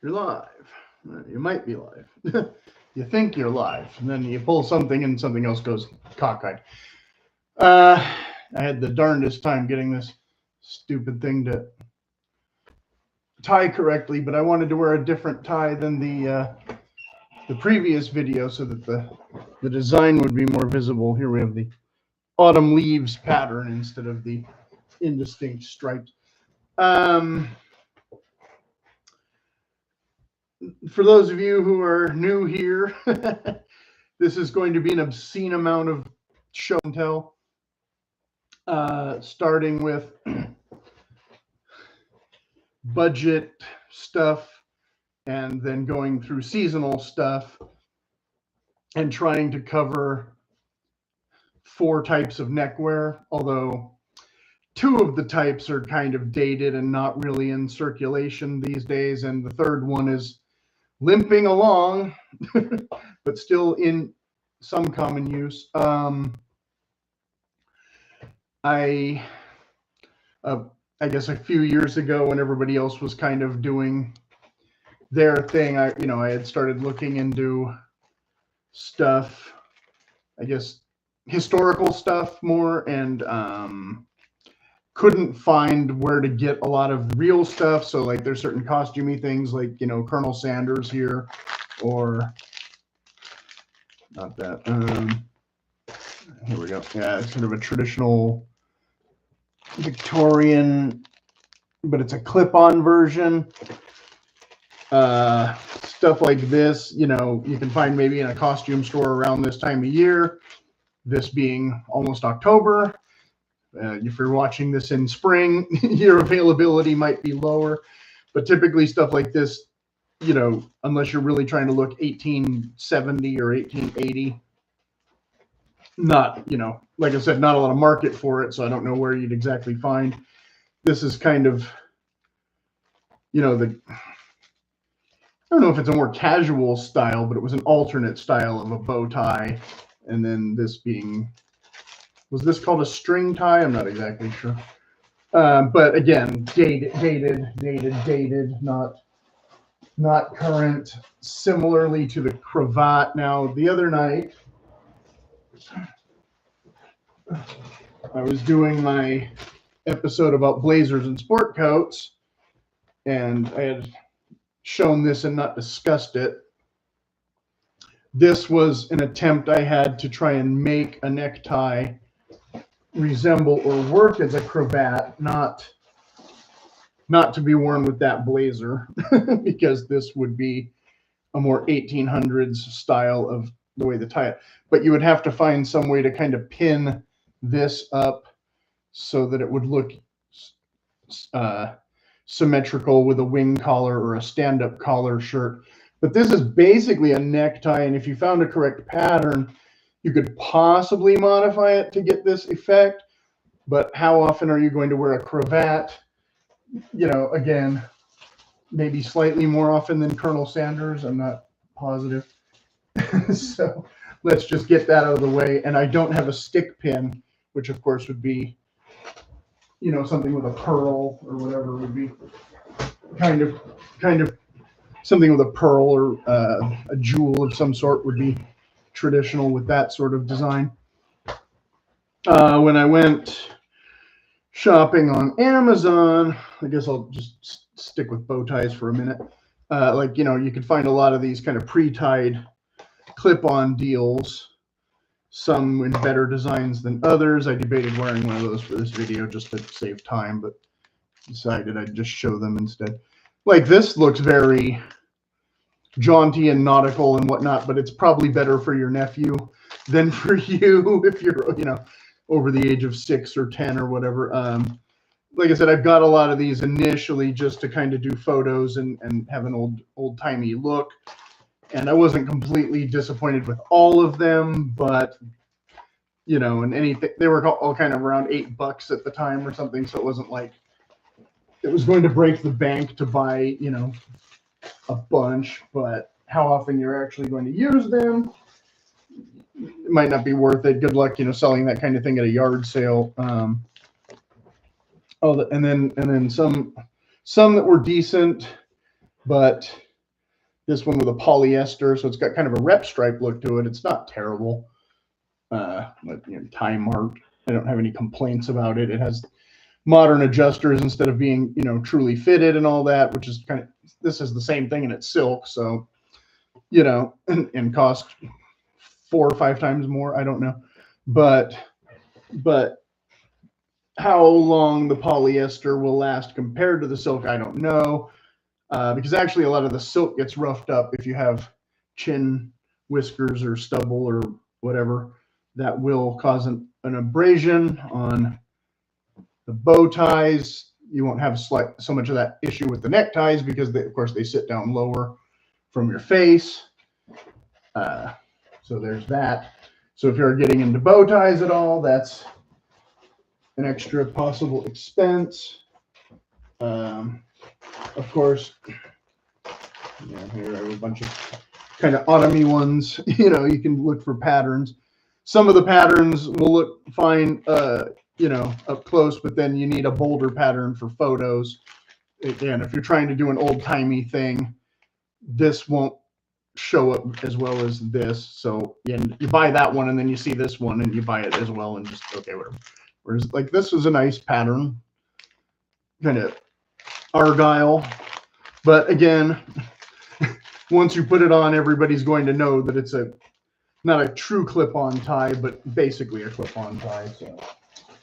You're live. You might be live. You think you're live, and then you pull something and something else goes cockeyed. I had the darndest time getting this stupid thing to tie correctly, but I wanted to wear a different tie than the previous video so that the design would be more visible. Here we have the autumn leaves pattern instead of the indistinct stripes. For those of you who are new here, this is going to be an obscene amount of show and tell, starting with budget stuff and then going through seasonal stuff and trying to cover 4 types of neckwear, although 2 of the types are kind of dated and not really in circulation these days, and the third one is limping along, but still in some common use. I guess a few years ago, when everybody else was kind of doing their thing, I had started looking into stuff, I guess historical stuff more, and couldn't find where to get a lot of real stuff. So like there's certain costumey things like, Colonel Sanders here, or not that. Here we go. Yeah, it's sort of a traditional Victorian, but it's a clip-on version. Stuff like this, you can find maybe in a costume store around this time of year, this being almost October. If you're watching this in spring, your availability might be lower, but typically stuff like this, unless you're really trying to look 1870 or 1880, not, like I said, not a lot of market for it, so I don't know where you'd exactly find. This is kind of, I don't know if it's a more casual style, but it was an alternate style of a bow tie, and then this being, was this called a string tie? I'm not exactly sure. But again, dated, not current. Similarly to the cravat. Now, the other night, I was doing my episode about blazers and sport coats, and I had shown this and not discussed it. This was an attempt I had to try and make a necktie resemble or work as a cravat, not to be worn with that blazer, because this would be a more 1800s style of the way to tie it. But you would have to find some way to kind of pin this up so that it would look symmetrical with a wing collar or a stand-up collar shirt. But this is basically a necktie, and if you found a correct pattern, you could possibly modify it to get this effect. But how often are you going to wear a cravat? Again, maybe slightly more often than Colonel Sanders. I'm not positive. So let's just get that out of the way. And I don't have a stick pin, which of course would be, something with a pearl or whatever would be kind of something with a pearl or a jewel of some sort would be traditional with that sort of design. When I went shopping on Amazon, I guess I'll just stick with bow ties for a minute. You could find a lot of these kind of pre-tied clip-on deals, some in better designs than others. I debated wearing one of those for this video just to save time, but decided I'd just show them instead. Like this looks very jaunty and nautical and whatnot, but it's probably better for your nephew than for you if you're, over the age of 6 or 10 or whatever. Like I said, I've got a lot of these initially just to kind of do photos and have an old-timey look. And I wasn't completely disappointed with all of them, but, and anything, they were all kind of around $8 at the time or something. So it wasn't like it was going to break the bank to buy, a bunch, but how often you're actually going to use them, it might not be worth it. Good luck, selling that kind of thing at a yard sale. And then some that were decent, but This one with a polyester, so it's got kind of a rep stripe look to it. It's not terrible. But time marked. I don't have any complaints about it. It has modern adjusters instead of being, truly fitted and all that, which is kind of, this is the same thing and it's silk. So, and cost 4 or 5 times more. I don't know, but how long the polyester will last compared to the silk, I don't know. Because actually a lot of the silk gets roughed up if you have chin whiskers or stubble or whatever. That will cause an abrasion on the bow ties. You won't have so much of that issue with the neckties because, of course, they sit down lower from your face. So there's that. So if you're getting into bow ties at all, that's an extra possible expense. Of course, here are a bunch of kind of autumny ones. You can look for patterns. Some of the patterns will look fine, up close, but then you need a bolder pattern for photos. Again, if you're trying to do an old-timey thing, this won't show up as well as this. So you buy that one, and then you see this one, and you buy it as well, and just, okay, whatever. Whereas, like, this was a nice pattern, kind of argyle. But again, once you put it on, everybody's going to know that it's not a true clip-on tie, but basically a clip-on tie. So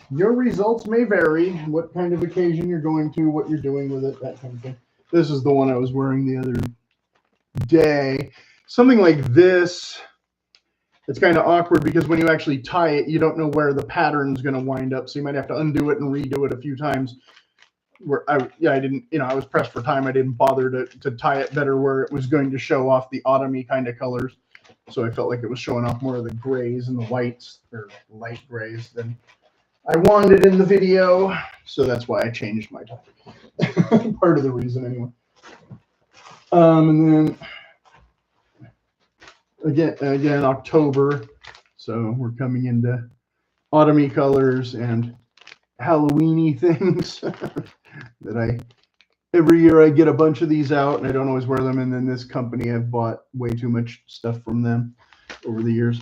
your results may vary, what kind of occasion you're going to, what you're doing with it, that kind of thing. This is the one I was wearing the other day. Something like this, it's kind of awkward because when you actually tie it, you don't know where the pattern's going to wind up. So you might have to undo it and redo it a few times. Where I didn't, I was pressed for time. I didn't bother to tie it better where it was going to show off the autumny kind of colors. So I felt like it was showing off more of the grays and the whites, or light grays, than I wanted in the video. So that's why I changed my tie. Part of the reason, anyway. And then again, October. So we're coming into autumny colors and Halloweeny things that every year I get a bunch of these out and I don't always wear them. And then this company, I've bought way too much stuff from them over the years.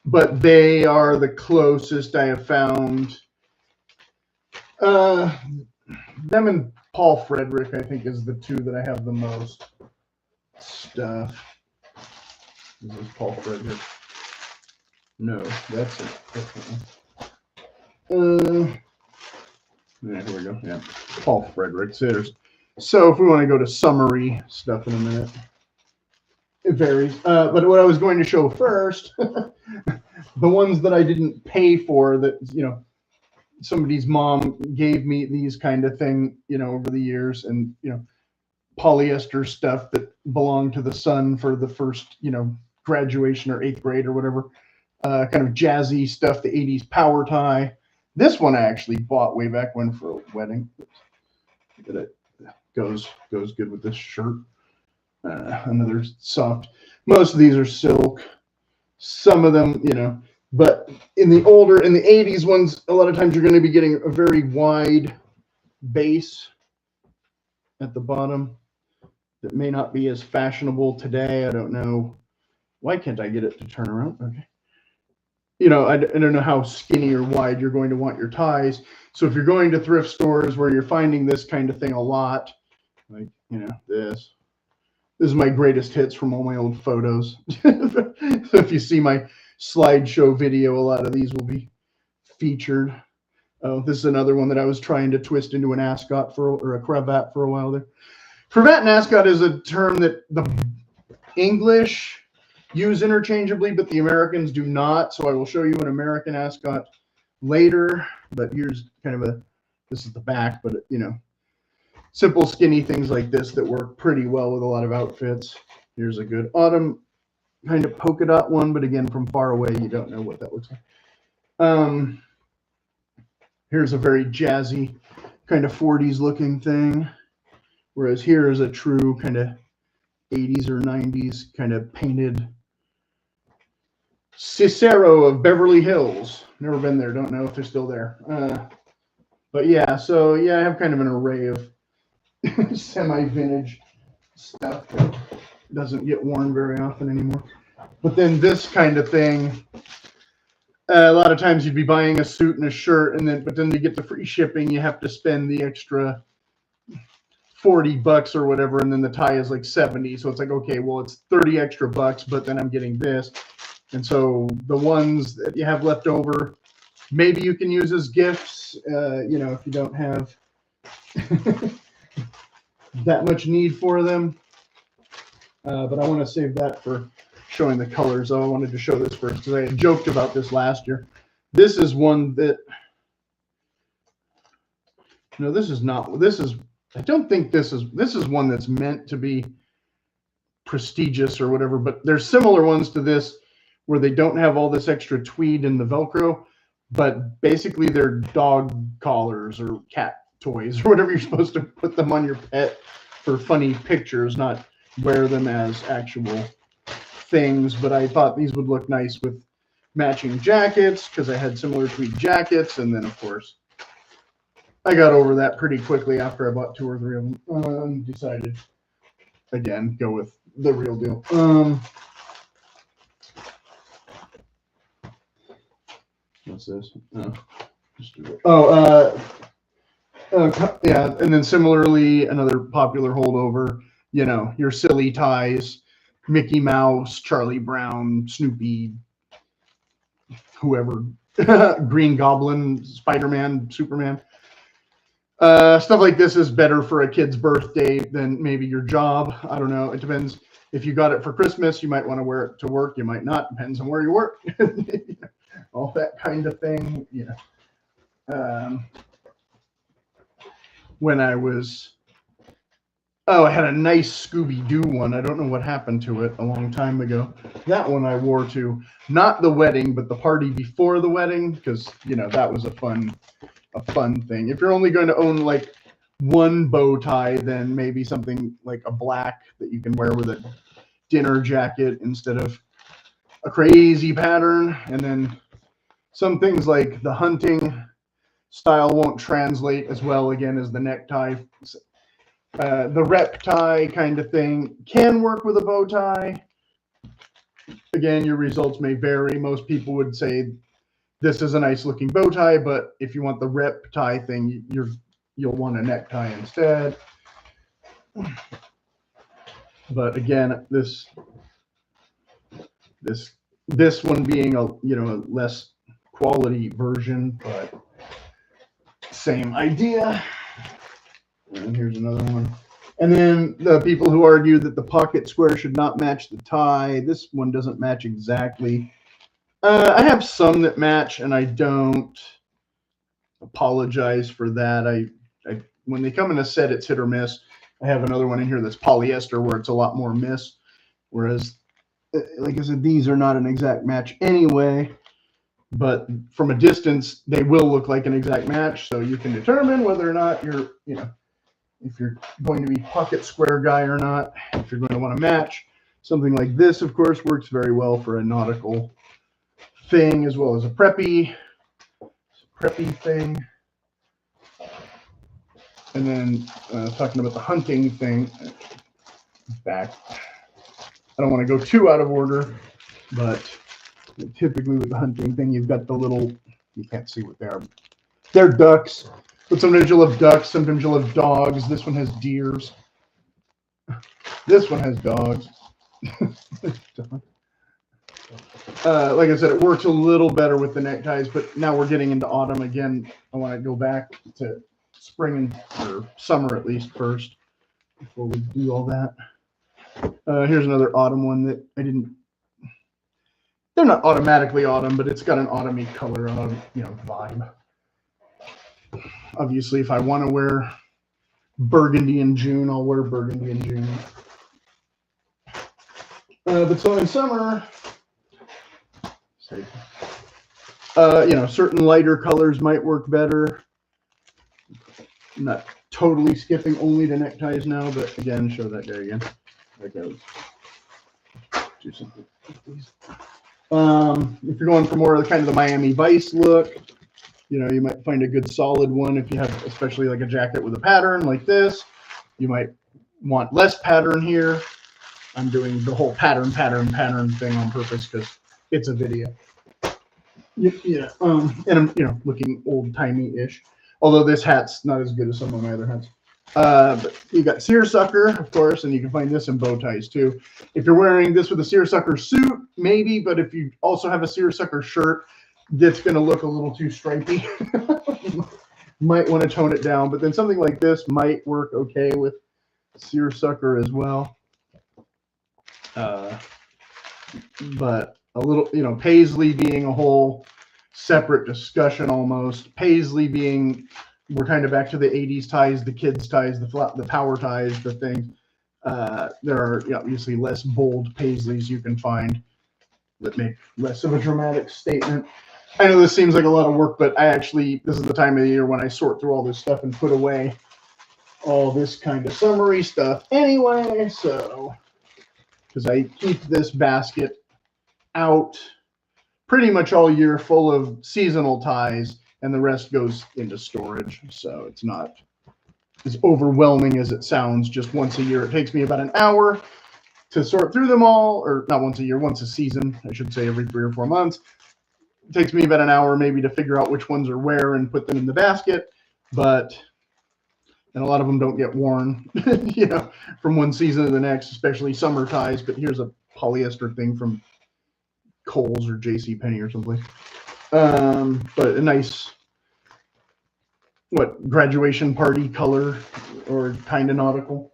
But they are the closest I have found. Them and Paul Frederick, I think, is the two that I have the most stuff. Is this Paul Frederick? No, that's it. Yeah, here we go. Yeah, Paul Frederick. So if we want to go to summary stuff in a minute, it varies. But what I was going to show first, the ones that I didn't pay for, that somebody's mom gave me these kind of thing, over the years, and polyester stuff that belonged to the son for the first, graduation or 8th grade or whatever. Kind of jazzy stuff, the 80s power tie. This one I actually bought way back when for a wedding. It goes good with this shirt. Another soft. Most of these are silk. Some of them, but in the 80s ones, a lot of times you're going to be getting a very wide base at the bottom that may not be as fashionable today. I don't know. Why can't I get it to turn around? Okay. I don't know how skinny or wide you're going to want your ties. So if you're going to thrift stores where you're finding this kind of thing a lot, like, this is my greatest hits from all my old photos. So if you see my slideshow video, a lot of these will be featured. Oh, this is another one that I was trying to twist into an ascot or a cravat for a while there. Cravat and ascot is a term that the English use interchangeably, but the Americans do not. So I will show you an American ascot later. But here's kind of this is the back, but simple skinny things like this that work pretty well with a lot of outfits. Here's a good autumn kind of polka dot one, but again, from far away, you don't know what that looks like. Here's a very jazzy kind of 40s looking thing. Whereas here is a true kind of 80s or 90s kind of painted Cicero of Beverly Hills. Never been there. Don't know if they're still there. But yeah, so yeah, I have kind of an array of semi-vintage stuff that doesn't get worn very often anymore. But then this kind of thing, a lot of times you'd be buying a suit and a shirt, but then to get the free shipping, you have to spend the extra $40 or whatever, and then the tie is like 70. So it's like, okay, well, it's 30 extra bucks, but then I'm getting this. And so the ones that you have left over, maybe you can use as gifts, you know, if you don't have that much need for them. But I want to save that for showing the colors. Oh, I wanted to show this first because I had joked about this last year. This is one that, no, this is not, this is, I don't think this is one that's meant to be prestigious or whatever, but there's similar ones to this where they don't have all this extra tweed in the Velcro, but basically they're dog collars or cat toys or whatever. You're supposed to put them on your pet for funny pictures, not wear them as actual things. But I thought these would look nice with matching jackets because I had similar tweed jackets. And then, of course, I got over that pretty quickly after I bought 2 or 3 of them. Decided, again, go with the real deal. What's this? Yeah, and then similarly, another popular holdover, you know, your silly ties, Mickey Mouse, Charlie Brown, Snoopy, whoever, Green Goblin, Spider-Man, Superman. Stuff like this is better for a kid's birthday than maybe your job. I don't know. It depends. If you got it for Christmas, you might want to wear it to work. You might not. Depends on where you work. All that kind of thing. Yeah. When I was, I had a nice Scooby-Doo one. I don't know what happened to it a long time ago. That one I wore to not the wedding, but the party before the wedding, because, you know, that was a fun thing. If you're only going to own like one bow tie, then maybe something like a black that you can wear with a dinner jacket instead of a crazy pattern. And then some things like the hunting style won't translate as well again as the necktie. The rep tie kind of thing can work with a bow tie. Again, your results may vary. Most people would say this is a nice looking bow tie, but if you want the rep tie thing, you'll want a necktie instead. But again, this one being a, you know, a less quality version, but same idea. And here's another one. And then the people who argue that the pocket square should not match the tie, this one doesn't match exactly. I have some that match, and I don't apologize for that. When they come in a set, it's hit or miss. I have another one in here that's polyester where it's a lot more miss. Whereas, like I said, these are not an exact match anyway. But from a distance, they will look like an exact match. So you can determine whether or not you're, you know, if you're going to be pocket square guy or not, if you're going to want to match. Something like this, of course, works very well for a nautical thing as well as a preppy thing. And then talking about the hunting thing, back. I don't want to go too out of order, but typically with the hunting thing, you've got the little, you can't see what they are. They're ducks, but sometimes you'll have ducks, sometimes you'll have dogs. This one has deers. This one has dogs. Like I said, it works a little better with the neckties, but now we're getting into autumn again. I want to go back to spring or summer at least first before we do all that. Here's another autumn one that I didn't. They're not automatically autumn, but it's got an autumny color, you know, vibe. Obviously, if I want to wear burgundy in June, I'll wear burgundy in June. But so in summer, you know, certain lighter colors might work better. I'm not totally skipping only to neckties now, but again, show that guy again. There it goes. Do something with these. If you're going for more of the kind of the Miami Vice look, you know, you might find a good solid one if you have, especially like a jacket with a pattern like this. You might want less pattern here, I'm doing the whole pattern thing on purpose because it's a video. Yeah, and I'm looking old timey ish. Although this hat's not as good as some of my other hats. But you got seersucker, of course, and you can find this in bow ties too. If you're wearing this with a seersucker suit, maybe, but if you also have a seersucker shirt, that's going to look a little too stripy. Might want to tone it down, but then something like this might work okay with seersucker as well. But a little, paisley being a whole separate discussion almost. Paisley being, we're kind of back to the 80s ties, the kids ties, the power ties, the things. There are obviously less bold paisleys you can find that make less of a dramatic statement. I know this seems like a lot of work, but this is the time of the year when I sort through all this stuff and put away all this kind of summery stuff anyway. So, because I keep this basket out pretty much all year full of seasonal ties, and the rest goes into storage. So it's not as overwhelming as it sounds just once a year. It takes me about an hour to sort through them all, or not once a year, once a season, I should say, every 3 or 4 months. It takes me about an hour maybe to figure out which ones are where and put them in the basket, and a lot of them don't get worn, from one season to the next, especially summer ties. But here's a polyester thing from Kohl's or JCPenney or someplace. But a nice, graduation party color or kind of nautical.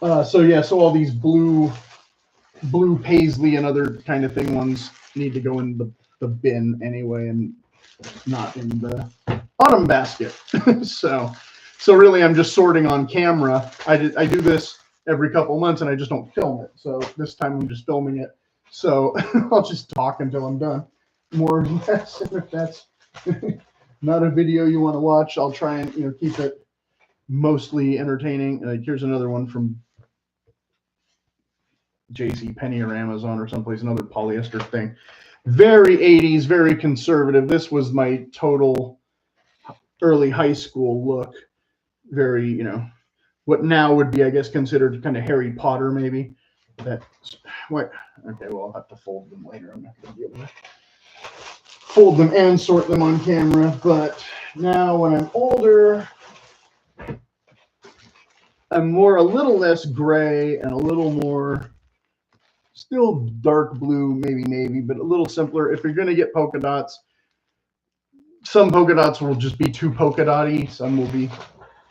So all these blue paisley and other kind of thing ones need to go in the bin anyway, and not in the autumn basket. So really I'm just sorting on camera. I do this every couple months and I just don't film it. So this time I'm just filming it. So I'll just talk until I'm done, more or less. And if that's not a video you want to watch, I'll try and keep it mostly entertaining. Here's another one from JCPenney or Amazon or someplace, another polyester thing. Very 80s, very conservative. This was my total early high school look. Very, what now would be, I guess, considered kind of Harry Potter, maybe. Okay, well, I'll have to fold them later. I'm not going to be able to fold them and sort them on camera. But now when I'm older, I'm a little less gray and a little more, still dark blue, maybe navy, but a little simpler. If you're going to get polka dots, some polka dots will just be too polka dotty. Some will be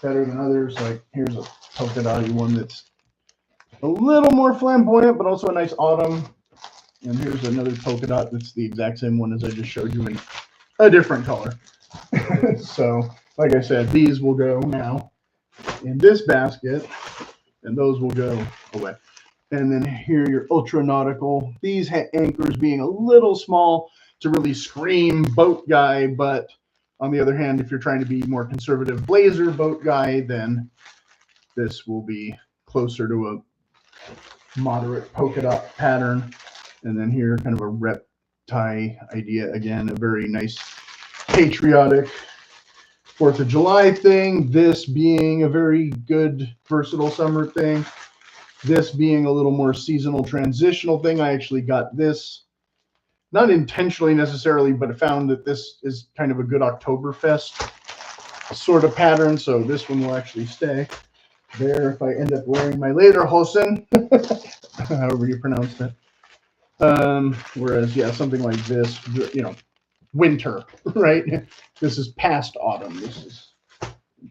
better than others. Like here's a polka dotty one that's a little more flamboyant, but also a nice autumn. And here's another polka dot that's the exact same one as I just showed you in a different color. So, like I said, these will go now in this basket, and those will go away. And then here, your ultra nautical. These anchors being a little small to really scream boat guy, but on the other hand, if you're trying to be more conservative blazer boat guy, then this will be closer to a moderate polka dot pattern. And then here, kind of a rep tie idea. Again, a very nice patriotic 4th of July thing. This being a very good versatile summer thing. This being a little more seasonal transitional thing. I actually got this, not intentionally necessarily, but I found that this is kind of a good Oktoberfest sort of pattern. So this one will actually stay there if I end up wearing my lederhosen, however you pronounce it. Whereas, something like this, winter, right? This is past autumn. This is,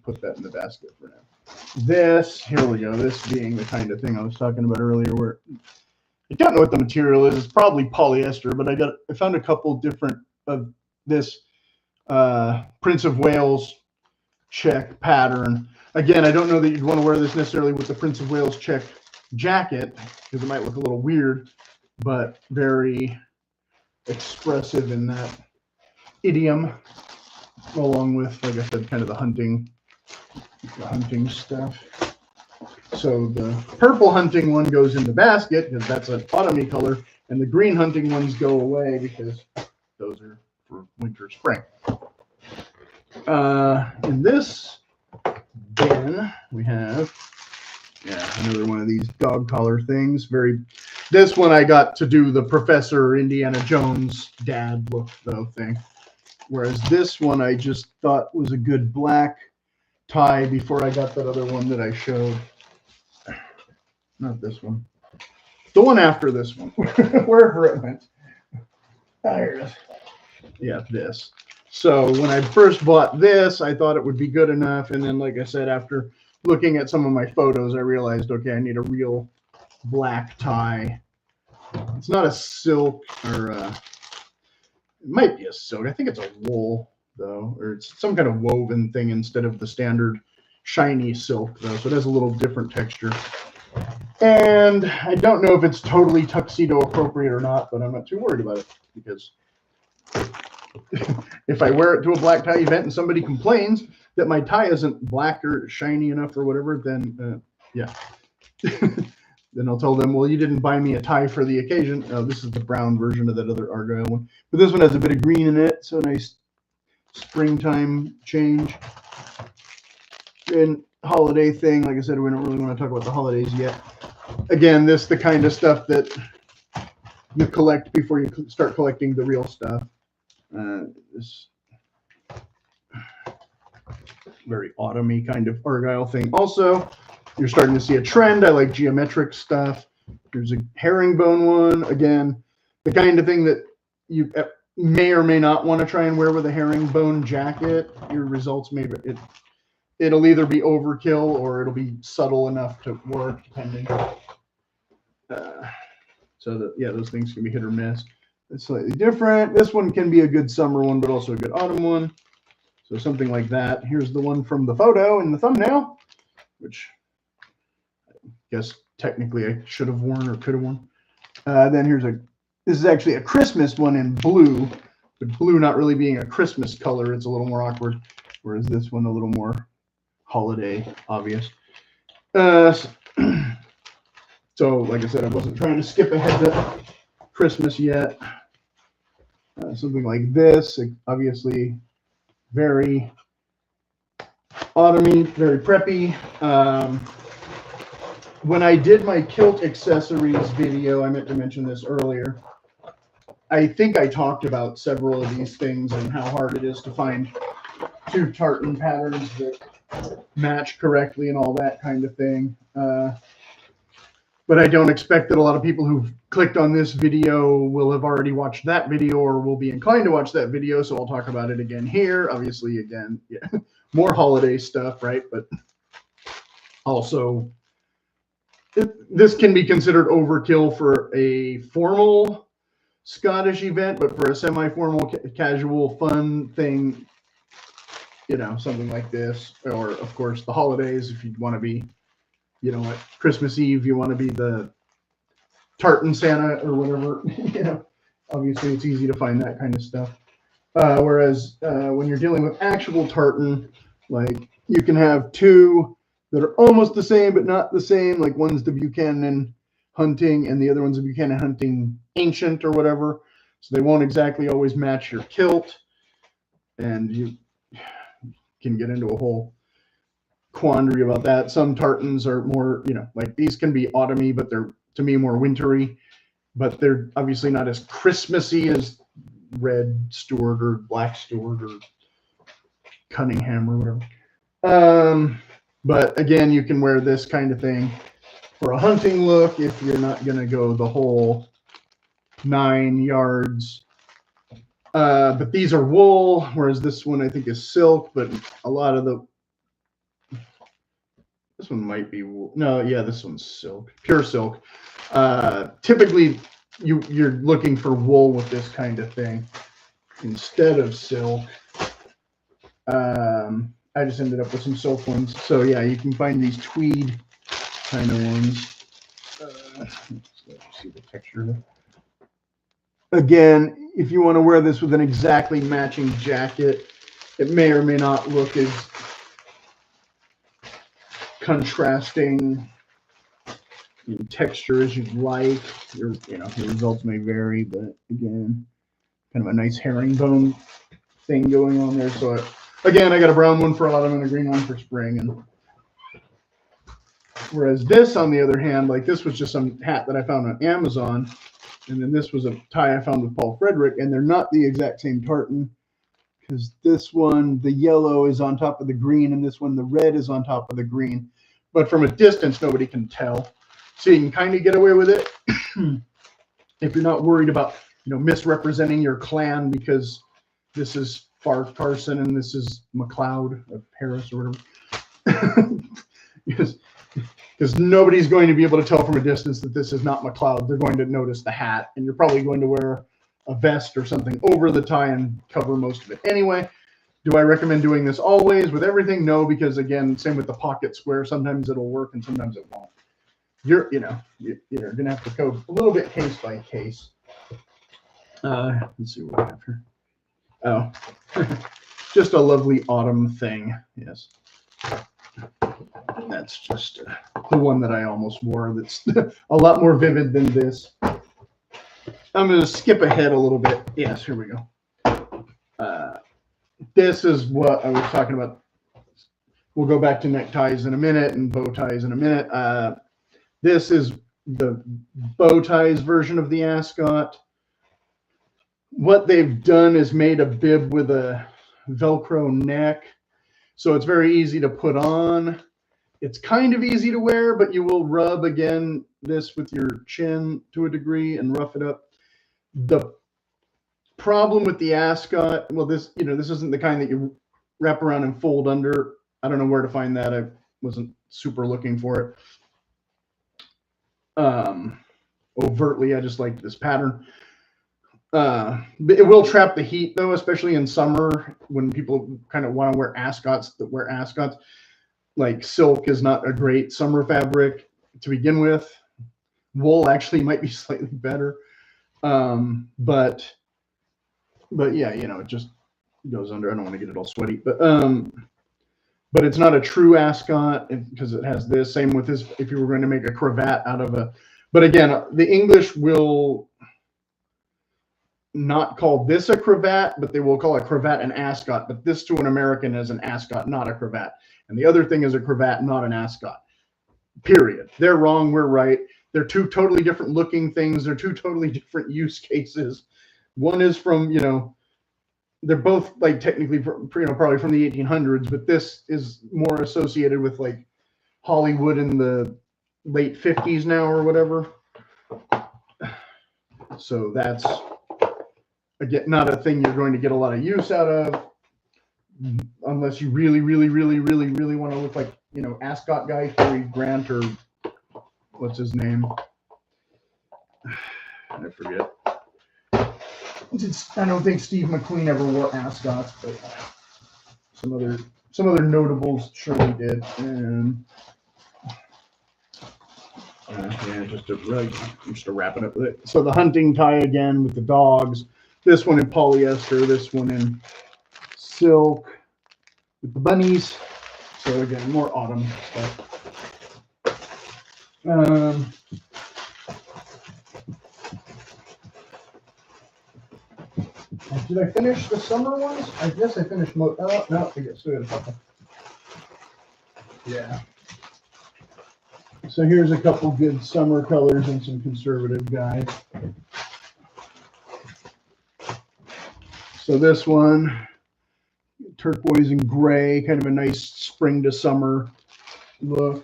put that in the basket for now. This, here we go. This being the kind of thing I was talking about earlier, where I don't know what the material is. It's probably polyester, but I found a couple different of this Prince of Wales check pattern. Again, I don't know that you'd want to wear this necessarily with the Prince of Wales check jacket because it might look a little weird, but very expressive in that idiom, along with, like I said, kind of the hunting stuff. So the purple hunting one goes in the basket because that's an autumny color, and the green hunting ones go away because those are for winter, spring. In this bin, we have Yeah, another one of these dog collar things. This one I got to do the Professor Indiana Jones dad look though thing. Whereas this one I just thought was a good black tie before I got that other one that I showed. Not this one. The one after this one. Wherever it went. There it is. Yeah, this. So when I first bought this, I thought it would be good enough. And then, like I said, after looking at some of my photos, I realized, okay, I need a real black tie. It's not a silk or it might be a silk. I think it's a wool though, or it's some kind of woven thing instead of the standard shiny silk though. So it has a little different texture. And I don't know if it's totally tuxedo appropriate or not, but I'm not too worried about it because if I wear it to a black tie event and somebody complains that my tie isn't black or shiny enough or whatever, then yeah. Then I'll tell them, well, you didn't buy me a tie for the occasion. Oh, this is the brown version of that other Argyle one. But this one has a bit of green in it, so a nice springtime change. And holiday thing, like I said, we don't really want to talk about the holidays yet. Again, this is the kind of stuff that you collect before you start collecting the real stuff. This very autumny kind of Argyle thing. Also, you're starting to see a trend. I like geometric stuff. There's a herringbone one. Again, the kind of thing that you may or may not want to try and wear with a herringbone jacket. Your results may it'll either be overkill or it'll be subtle enough to work, depending. So that, yeah, those things can be hit or miss. It's slightly different. This one can be a good summer one, but also a good autumn one. So something like that. Here's the one from the photo in the thumbnail, which I guess technically I should have worn or could have worn. Then this is actually a Christmas one in blue, but blue not really being a Christmas color, it's a little more awkward. Whereas this one a little more holiday obvious. So like I said, I wasn't trying to skip ahead to Christmas yet. Something like this, obviously very autumny, very preppy. When I did my kilt accessories video, I meant to mention this earlier. I think I talked about several of these things and how hard it is to find two tartan patterns that match correctly and all that kind of thing. But I don't expect that a lot of people who've clicked on this video will have already watched that video or will be inclined to watch that video. So I'll talk about it again here. Obviously, again, yeah, more holiday stuff, right? But also, this can be considered overkill for a formal Scottish event, but for a semi-formal, casual, fun thing, you know, something like this, or of course the holidays, if you'd want to be, you know, at Christmas Eve, you want to be the tartan Santa or whatever, you know, obviously it's easy to find that kind of stuff. Whereas when you're dealing with actual tartan, like you can have two that are almost the same, but not the same. Like one's the Buchanan Hunting and the other one's the Buchanan Hunting Ancient or whatever. So they won't exactly always match your kilt. And you can get into a whole quandary about that. Some tartans are more, you know, like these can be autumny, but they're to me more wintry, but they're obviously not as Christmassy as Red Stewart or Black Stewart or Cunningham or whatever. But again, you can wear this kind of thing for a hunting look if you're not going to go the whole 9 yards. But these are wool, whereas this one I think is silk, but a lot of this one might be wool. No, yeah, this one's silk, pure silk. Typically, you're looking for wool with this kind of thing instead of silk. I just ended up with some silk ones. So yeah, you can find these tweed kind of ones. Let's see the texture. Again, if you want to wear this with an exactly matching jacket, it may or may not look as contrasting in texture as you'd like. Your results may vary, but again, kind of a nice herringbone thing going on there. So again, I got a brown one for autumn and a green one for spring, and Whereas this, on the other hand, like this was just some hat that I found on Amazon, and then this was a tie I found with Paul Frederick, and they're not the exact same tartan, because this one, the yellow is on top of the green, and this one, the red is on top of the green. But from a distance, nobody can tell. So you can kind of get away with it if you're not worried about, you know, misrepresenting your clan because this is Farr Carson and this is MacLeod of Paris or whatever. Because nobody's going to be able to tell from a distance that this is not MacLeod. They're going to notice the hat, and you're probably going to wear a vest or something over the tie and cover most of it anyway. Do I recommend doing this always with everything? No, because again, same with the pocket square. Sometimes it'll work and sometimes it won't. You're going to have to go a little bit case by case. Let's see what we have here. Oh, just a lovely autumn thing. Yes. That's just the one that I almost wore. That's a lot more vivid than this. I'm going to skip ahead a little bit. Yes, here we go. This is what I was talking about. We'll go back to neckties in a minute and bow ties in a minute. This is the bow ties version of the Ascot. What they've done is made a bib with a Velcro neck. So it's very easy to put on. It's kind of easy to wear, but you will rub, again, this with your chin to a degree and rough it up. The problem with the Ascot, well, this isn't the kind that you wrap around and fold under. I don't know where to find that. I wasn't super looking for it. Overtly, I just liked this pattern. It will trap the heat, though, especially in summer when people kind of want to wear Ascots that wear Ascots. Like silk is not a great summer fabric to begin with. Wool actually might be slightly better. But yeah, you know, it just goes under. I don't want to get it all sweaty, but it's not a true Ascot because it has this. Same with this. If you were going to make a cravat out of a, but again, the English will not call this a cravat, but they will call a cravat an ascot. But this to an American is an ascot, not a cravat. And the other thing is a cravat, not an ascot. Period. They're wrong. We're right. They're two totally different looking things. They're two totally different use cases. One is from, you know, they're both like technically, you know, probably from the 1800s, but this is more associated with like Hollywood in the late 50s now or whatever. So that's, again, not a thing you're going to get a lot of use out of unless you really want to look like, you know, Ascot guy, Cary Grant, or what's his name? I forget. I don't think Steve McQueen ever wore Ascots, but some other notables surely did. And yeah, just to wrap it up with it. So the hunting tie again with the dogs. This one in polyester. This one in silk with the bunnies. So again, more autumn stuff. Did I finish the summer ones? I guess I finished most. Oh, no, I guess we had a couple. Yeah. So here's a couple good summer colors and some conservative guys. So this one, turquoise and gray, kind of a nice spring to summer look.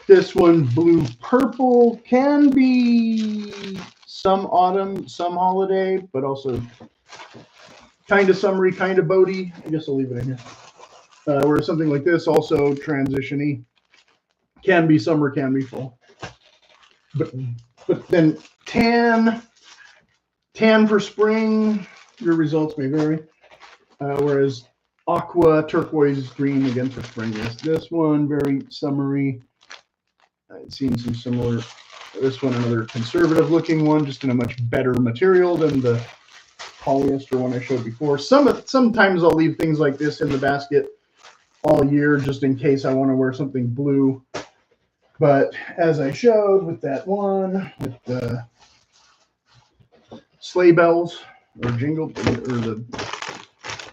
This one, blue purple, can be some autumn, some holiday, but also kind of summery, kind of boaty. I guess I'll leave it in here. Whereas something like this, also transition-y, can be summer, can be fall. But then tan for spring, your results may vary. Whereas aqua, turquoise, green again for spring. Yes, this one very summery. I've seen some similar. This one, another conservative looking one, just in a much better material than the polyester one I showed before. Sometimes I'll leave things like this in the basket all year just in case I want to wear something blue. But as I showed with that one, with the sleigh bells or jingle or the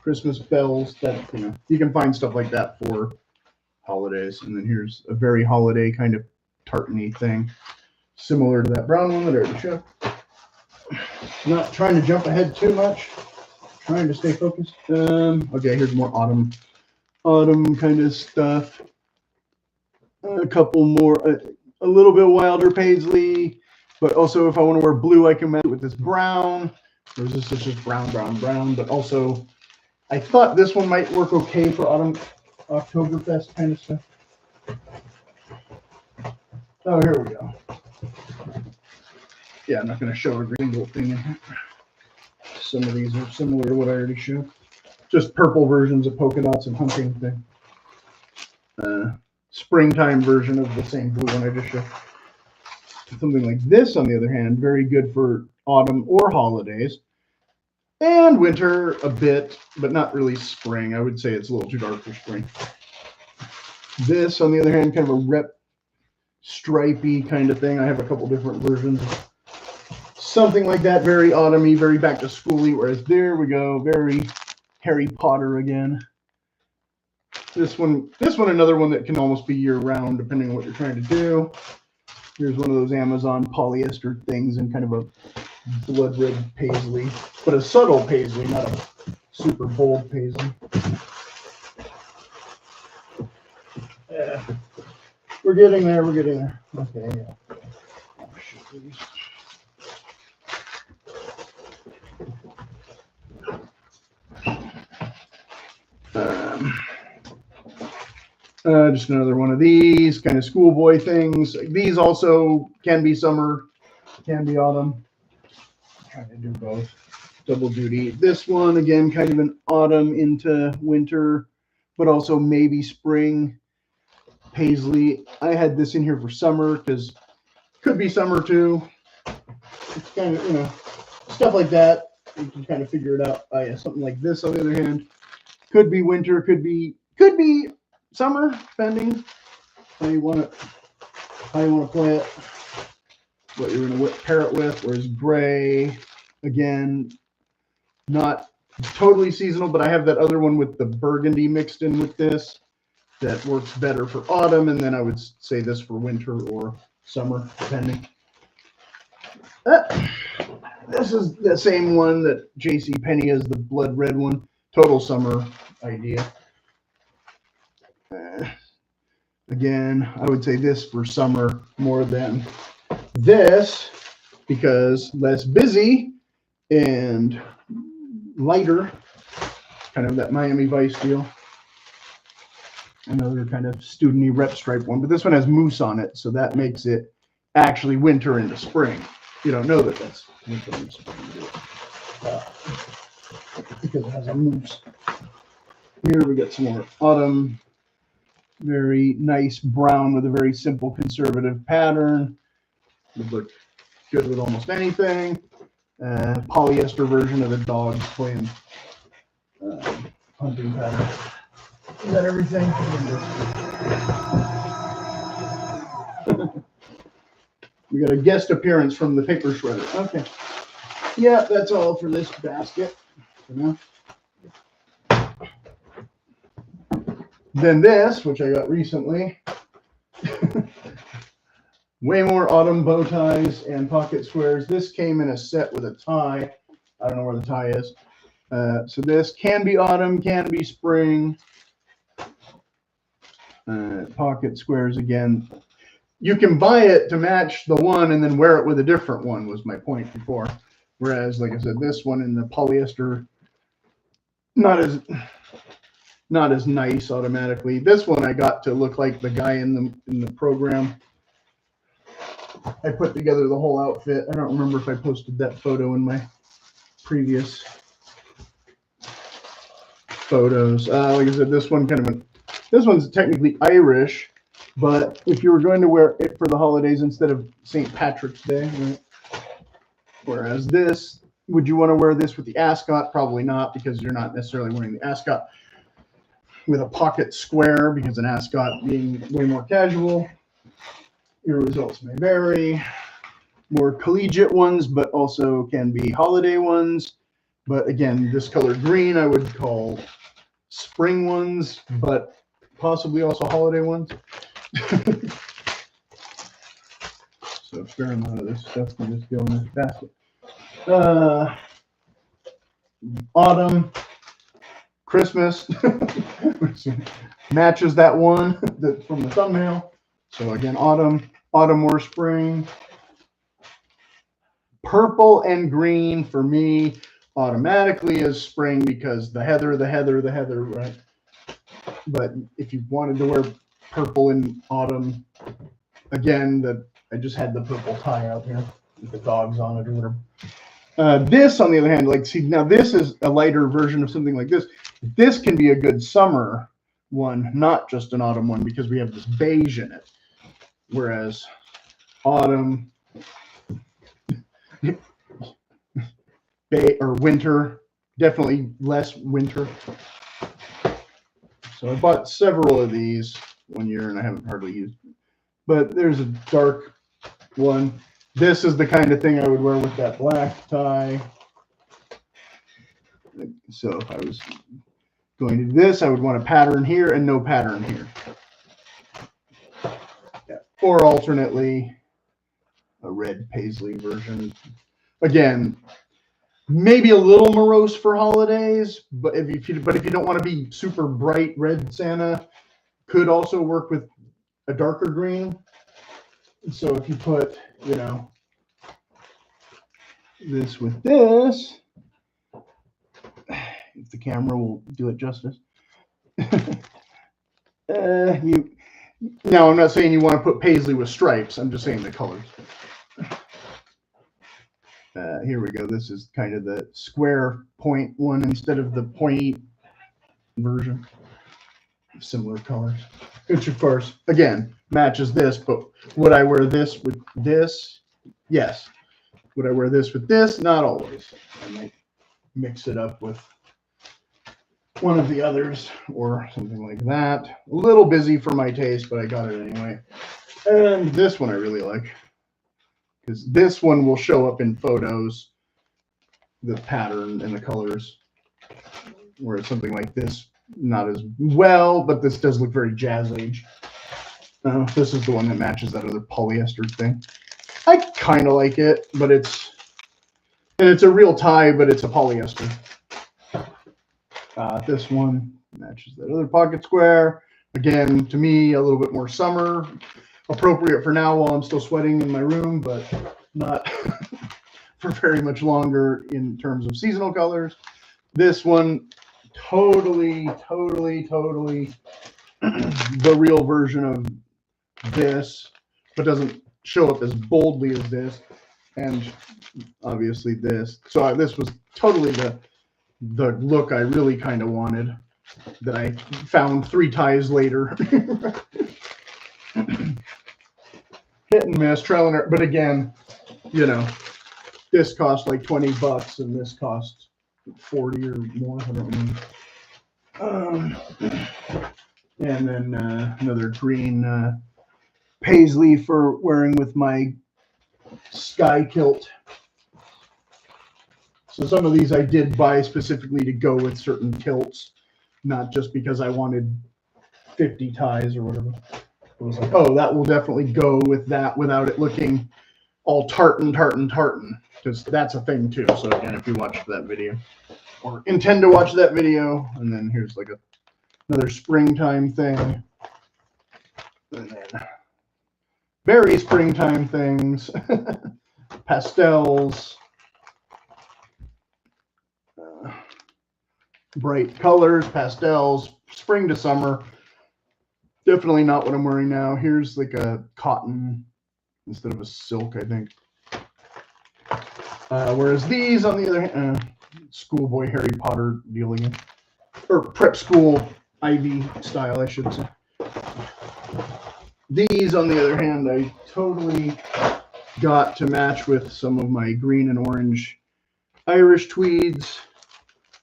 Christmas bells, that, you know, you can find stuff like that for holidays. And then here's a very holiday kind of tartany thing, similar to that brown one that I already showed. Not trying to jump ahead too much, trying to stay focused. Okay, here's more autumn kind of stuff. A couple more, a little bit wilder paisley, but also if I want to wear blue, I can match it with this brown. Or is this just brown, but also I thought this one might work okay for autumn Oktoberfest kind of stuff. Oh, here we go. Yeah, I'm not going to show every single thing in here. Some of these are similar to what I already showed. Just purple versions of polka dots and hunting thing. Springtime version of the same blue one I just showed. Something like this, on the other hand, very good for autumn or holidays. And winter a bit, but not really spring. I would say it's a little too dark for spring. This, on the other hand, kind of a rep stripy kind of thing. I have a couple different versions. Something like that, very autumny, very back to schooly. Whereas there we go, very Harry Potter again. This one, another one that can almost be year round, depending on what you're trying to do. Here's one of those Amazon polyester things in kind of a blood red paisley, but a subtle paisley, not a super bold paisley. Yeah, we're getting there. Okay, yeah. Just another one of these kind of schoolboy things. These also can be summer, can be autumn. I'm trying to do both. Double duty. This one, again, kind of an autumn into winter, but also maybe spring paisley. I had this in here for summer because could be summer too. It's kind of, stuff like that. You can kind of figure it out. Oh, yeah, something like this, on the other hand, could be winter, could be summer, depending how you want to play it, what you're going to pair it with. Whereas gray, again, not totally seasonal, but I have that other one with the burgundy mixed in with this that works better for autumn, and then I would say this for winter or summer, depending. This is the same one that JCPenney is, the blood red one, total summer idea. Again, I would say this for summer more than this because less busy and lighter, kind of that Miami Vice deal. Another kind of student-y rep stripe one, but this one has moose on it, so that makes it actually winter into spring. You don't know that that's winter into spring because it has a moose. Here we got some more autumn. Very nice brown with a very simple conservative pattern. Would look good with almost anything. Polyester version of the dogs playing hunting pattern. Is that everything? We got a guest appearance from the paper shredder. Okay. Yeah, that's all for this basket for now. Then this, which I got recently, way more autumn bow ties and pocket squares. This came in a set with a tie. I don't know where the tie is. So this can be autumn, can be spring. Pocket squares again. You can buy it to match the one and then wear it with a different one was my point before. Whereas, like I said, this one in the polyester, not as nice automatically. This one I got to look like the guy in the program. I put together the whole outfit. I don't remember if I posted that photo in my previous photos. Like I said, this one's technically Irish, but if you were going to wear it for the holidays instead of St. Patrick's Day, right? Whereas this, would you want to wear this with the ascot? Probably not, because you're not necessarily wearing the ascot with a pocket square, because an ascot being way more casual. Your results may vary. More collegiate ones, but also can be holiday ones. But again, this color green I would call spring ones, but possibly also holiday ones. So a fair amount of this stuff can just go in this basket. Autumn, Christmas, matches that one from the thumbnail. So again, autumn or spring. Purple and green for me automatically is spring because the heather, right? But if you wanted to wear purple in autumn, again, I just had the purple tie out here with the dogs on it or whatever. This, on the other hand, like, see, now this is a lighter version of something like this. This can be a good summer one, not just an autumn one, because we have this beige in it. Whereas autumn or winter, definitely less winter. So I bought several of these one year and I haven't hardly used them. But there's a dark one. This is the kind of thing I would wear with that black tie. So if I was going to do this, I would want a pattern here and no pattern here. Yeah. Or alternately, a red paisley version. Again, maybe a little morose for holidays, but if you don't want to be super bright red Santa, could also work with a darker green. So if you put, you know, this with this, if the camera will do it justice. Now I'm not saying you want to put paisley with stripes. I'm just saying the colors. Here we go. This is kind of the square point one instead of the pointy version. Similar colors. Which, of course, again, matches this. But would I wear this with this? Yes. Would I wear this with this? Not always. I might mix it up with one of the others or something like that. A little busy for my taste, but I got it anyway. And this one I really like, because this one will show up in photos, the pattern and the colors, whereas something like this, not as well, but this does look very jazz age. This is the one that matches that other polyester thing. I kind of like it, but it's a real tie, but it's a polyester. This one matches that other pocket square. Again, to me, a little bit more summer. Appropriate for now while I'm still sweating in my room, but not for very much longer in terms of seasonal colors. This one, totally the real version of this, but doesn't show up as boldly as this. And obviously this. So this was totally the look I really kind of wanted, that I found 3 ties later. Hit and miss, trial and error. But again, you know, this cost like $20 and this cost 40 or more. I don't know. And then another green paisley for wearing with my sky kilt. So some of these I did buy specifically to go with certain kilts, not just because I wanted 50 ties or whatever. It was like, oh, that will definitely go with that without it looking all tartan, because that's a thing too. So again, if you watched that video or intend to watch that video, and then here's like another springtime thing, and then very springtime things, pastels, bright colors, pastels, spring to summer. Definitely not what I'm wearing now. Here's like a cotton instead of a silk, I think. Whereas these, on the other hand, schoolboy Harry Potter deal again. Or prep school Ivy style, I should say. These, on the other hand, I totally got to match with some of my green and orange Irish tweeds.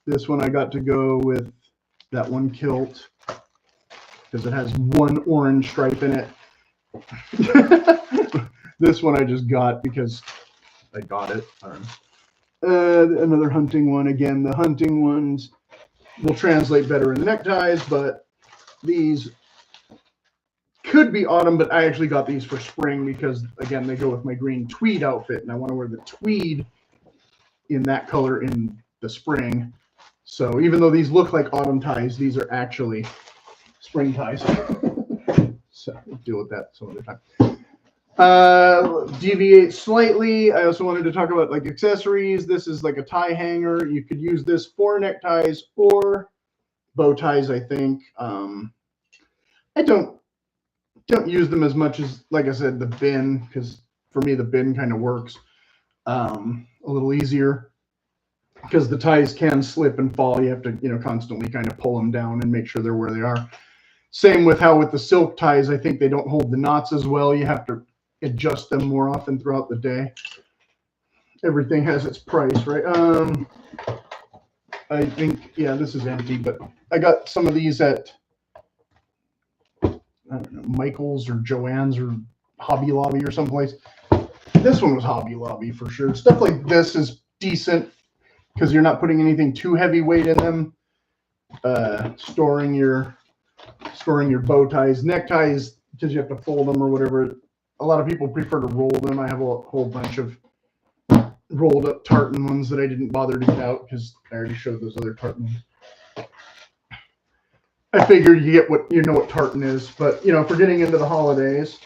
This one I got to go with that one kilt, because it has one orange stripe in it. This one I just got because I got it. Another hunting one. Again, the hunting ones will translate better in the neckties, but these could be autumn, but I actually got these for spring because, again, they go with my green tweed outfit, and I want to wear the tweed in that color in the spring. So even though these look like autumn ties, these are actually spring ties. So we'll deal with that some other time. Deviate slightly. I also wanted to talk about like accessories. This is like a tie hanger. You could use this for neckties or bow ties, I think. I don't use them as much as, like I said, the bin, because for me the bin kind of works a little easier because the ties can slip and fall. You have to, constantly kind of pull them down and make sure they're where they are. Same with how with the silk ties, I think they don't hold the knots as well. You have to adjust them more often throughout the day. Everything has its price, right? I think, yeah, this is empty, but I got some of these at, I don't know, Michael's or Joann's or Hobby Lobby or someplace. This one was Hobby Lobby for sure. Stuff like this is decent because you're not putting anything too heavyweight in them. Storing your bow ties, neckties, because you have to fold them or whatever. A lot of people prefer to roll them. I have a whole bunch of rolled up tartan ones that I didn't bother to get out because I already showed those other tartan ones. I figured you get what tartan is, but if we're getting into the holidays,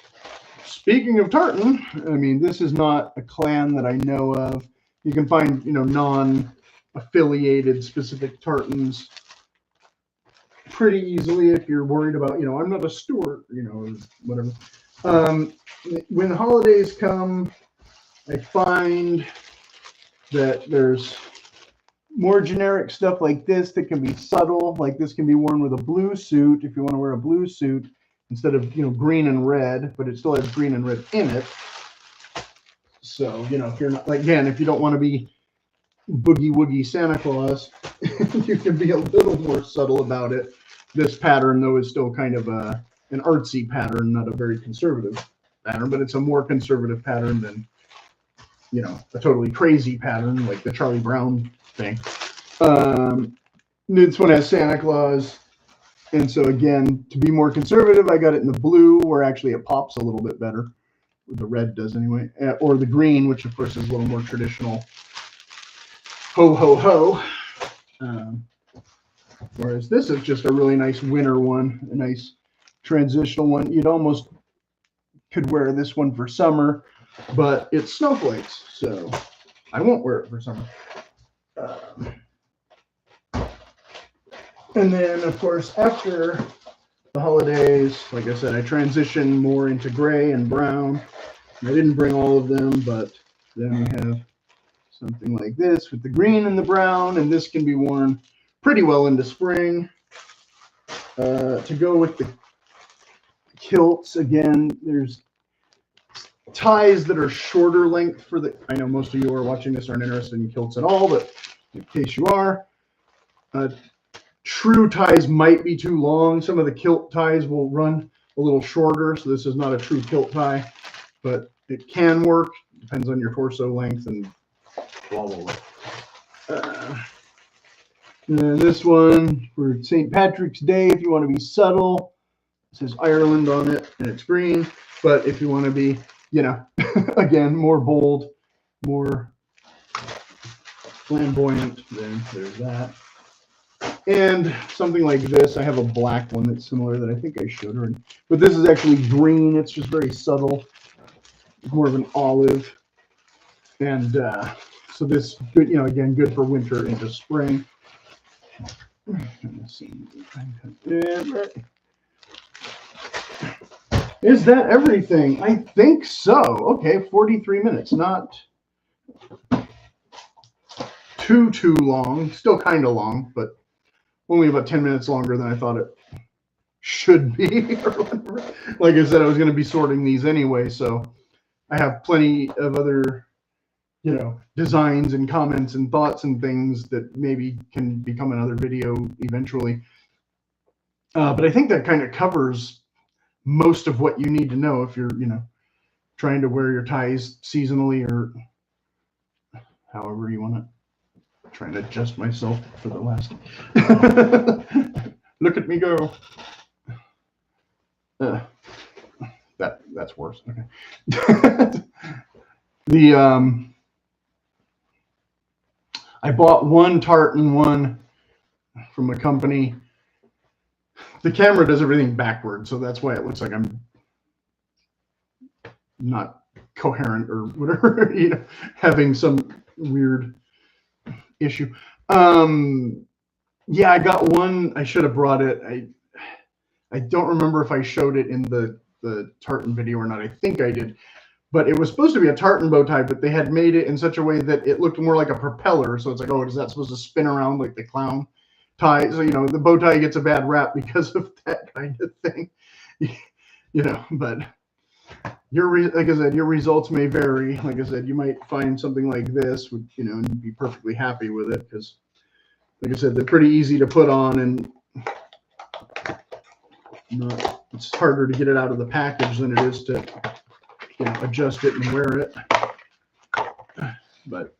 speaking of tartan, I mean, this is not a clan that I know of. You can find non-affiliated specific tartans pretty easily if you're worried about, I'm not a Stewart, or whatever. When the holidays come, I find that there's more generic stuff like this that can be subtle. Like this can be worn with a blue suit if you want to wear a blue suit instead of, green and red, but it still has green and red in it. So, if you're not, like, again, if you don't want to be boogie woogie Santa Claus, you can be a little more subtle about it. This pattern, though, is still kind of an artsy pattern, not a very conservative pattern, but it's a more conservative pattern than, a totally crazy pattern like the Charlie Brown thing. This one has Santa Claus. And so, again, to be more conservative, I got it in the blue, where actually it pops a little bit better. The red does anyway. Or the green, which, of course, is a little more traditional. Ho, ho, ho. Whereas this is just a really nice winter one, a nice transitional one. You'd almost could wear this one for summer, but it's snowflakes, so I won't wear it for summer. And then, of course, after the holidays, like I said, I transitioned more into gray and brown. I didn't bring all of them, but then we have something like this with the green and the brown, and this can be worn pretty well into spring. To go with the kilts, again, there's ties that are shorter length for the, I know most of you who are watching this aren't interested in kilts at all, but in case you are, true ties might be too long. Some of the kilt ties will run a little shorter, so this is not a true kilt tie, but it can work. Depends on your torso length and blah, blah, blah. And then this one for St. Patrick's Day, if you want to be subtle, it says Ireland on it, and it's green. But if you want to be, again, more bold, more flamboyant, then there's that. And something like this, I have a black one that's similar that I think I showed her. But this is actually green. It's just very subtle. It's more of an olive. And so this, good, again, good for winter into spring. Is that everything? I think so. Okay, 43 minutes. Not too long. Still kind of long, but only about 10 minutes longer than I thought it should be. Like I said, I was going to be sorting these anyway, so I have plenty of other, designs and comments and thoughts and things that maybe can become another video eventually. But I think that kind of covers most of what you need to know if you're, trying to wear your ties seasonally or however you want to. Trying to adjust myself for the last. Look at me go. That's worse. Okay. The I bought one tartan one from a company. The camera does everything backwards, so that's why it looks like I'm not coherent or whatever, you know, having some weird issue. Yeah, I got one. I should have brought it. I don't remember if I showed it in the tartan video or not. I think I did. But it was supposed to be a tartan bow tie, but they had made it in such a way that it looked more like a propeller. So it's like, oh, is that supposed to spin around like the clown tie? So, you know, the bow tie gets a bad rap because of that kind of thing. You know, but like I said, your results may vary. Like I said, you might find something like this, you know, and be perfectly happy with it because, like I said, they're pretty easy to put on, and it's harder to get it out of the package than it is to, you know, adjust it and wear it. But,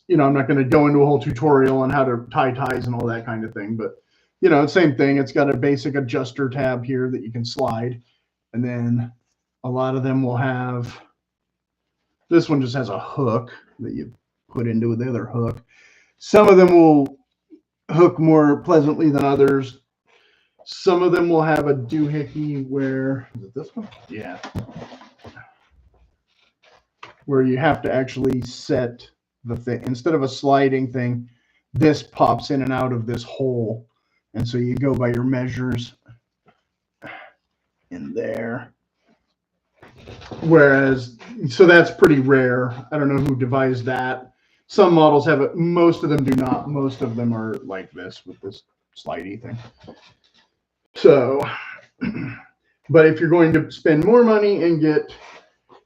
you know, I'm not going to go into a whole tutorial on how to tie ties and all that kind of thing. But, you know, same thing. It's got a basic adjuster tab here that you can slide. And then a lot of them will have, this one just has a hook that you put into the other hook. Some of them will hook more pleasantly than others. Some of them will have a doohickey where, is it this one? Yeah. Where you have to actually set the thing. Instead of a sliding thing, this pops in and out of this hole. And so you go by your measures in there. Whereas, so that's pretty rare. I don't know who devised that. Some models have it. Most of them do not. Most of them are like this with this slidey thing. So, but if you're going to spend more money and get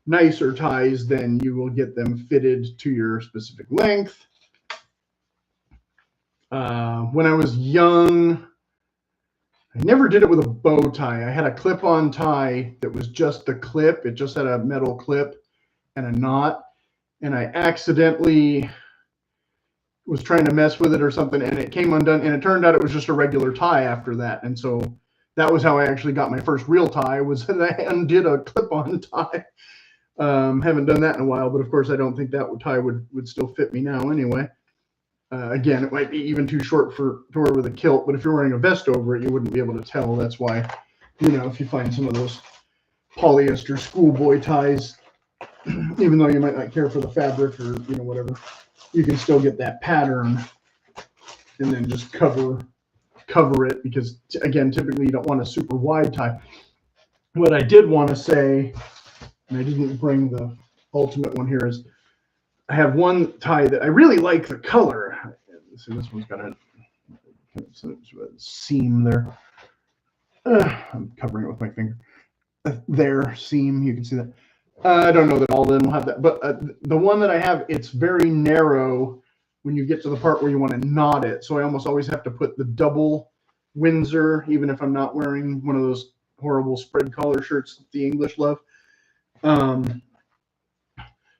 nicer ties, then you will get them fitted to your specific length. When I was young, I never did it with a bow tie. I had a clip-on tie that was just the clip. It just had a metal clip and a knot. And I accidentally was trying to mess with it or something, and it came undone. And it turned out it was just a regular tie after that. And so that was how I actually got my first real tie, was that I undid a clip-on tie. Haven't done that in a while, but of course I don't think that tie would still fit me now anyway. Again, it might be even too short to wear with a kilt, but if you're wearing a vest over it, you wouldn't be able to tell. That's why, you know, if you find some of those polyester schoolboy ties, even though you might not care for the fabric or, you know, whatever, you can still get that pattern and then just cover it, because again, typically you don't want a super wide tie. What I did want to say, and I didn't bring the ultimate one here, is I have one tie that I really like the color. So this one's got a seam there. I'm covering it with my finger. There, seam, you can see that. I don't know that all of them will have that, but the one that I have, it's very narrow when you get to the part where you want to knot it. So I almost always have to put the double Windsor, even if I'm not wearing one of those horrible spread collar shirts that the English love.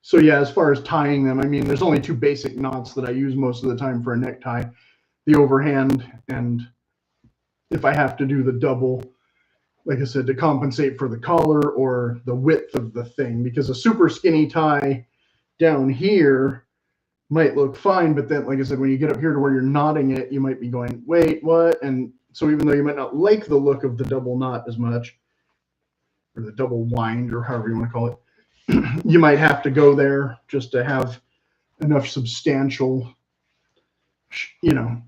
So yeah, as far as tying them, I mean, there's only two basic knots that I use most of the time for a necktie: the overhand, and if I have to do the double, like I said, to compensate for the collar or the width of the thing, because a super skinny tie down here might look fine, but then, like I said, when you get up here to where you're knotting it, you might be going, wait, what? And so even though you might not like the look of the double knot as much, or the double wind, or however you want to call it, you might have to go there just to have enough substantial, you know,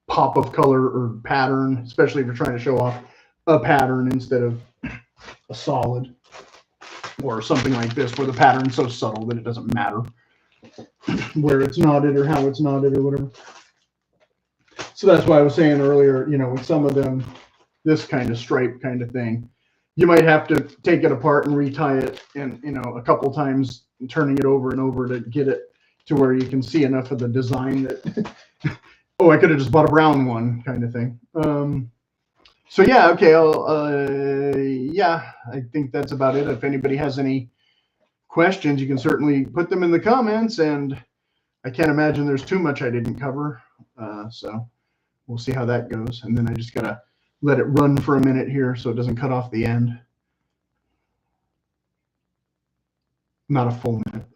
pop of color or pattern, especially if you're trying to show off a pattern instead of a solid, or something like this where the pattern's so subtle that it doesn't matter where it's knotted or how it's knotted or whatever. So that's why I was saying earlier, you know, with some of them, this kind of stripe kind of thing, you might have to take it apart and retie it, and, you know, a couple times, turning it over and over to get it to where you can see enough of the design that, oh, I could have just bought a brown one kind of thing. So yeah, okay, yeah, I think that's about it. If anybody has any questions, you can certainly put them in the comments, and I can't imagine there's too much I didn't cover. So we'll see how that goes. And then I just gotta let it run for a minute here so it doesn't cut off the end. not a full minute.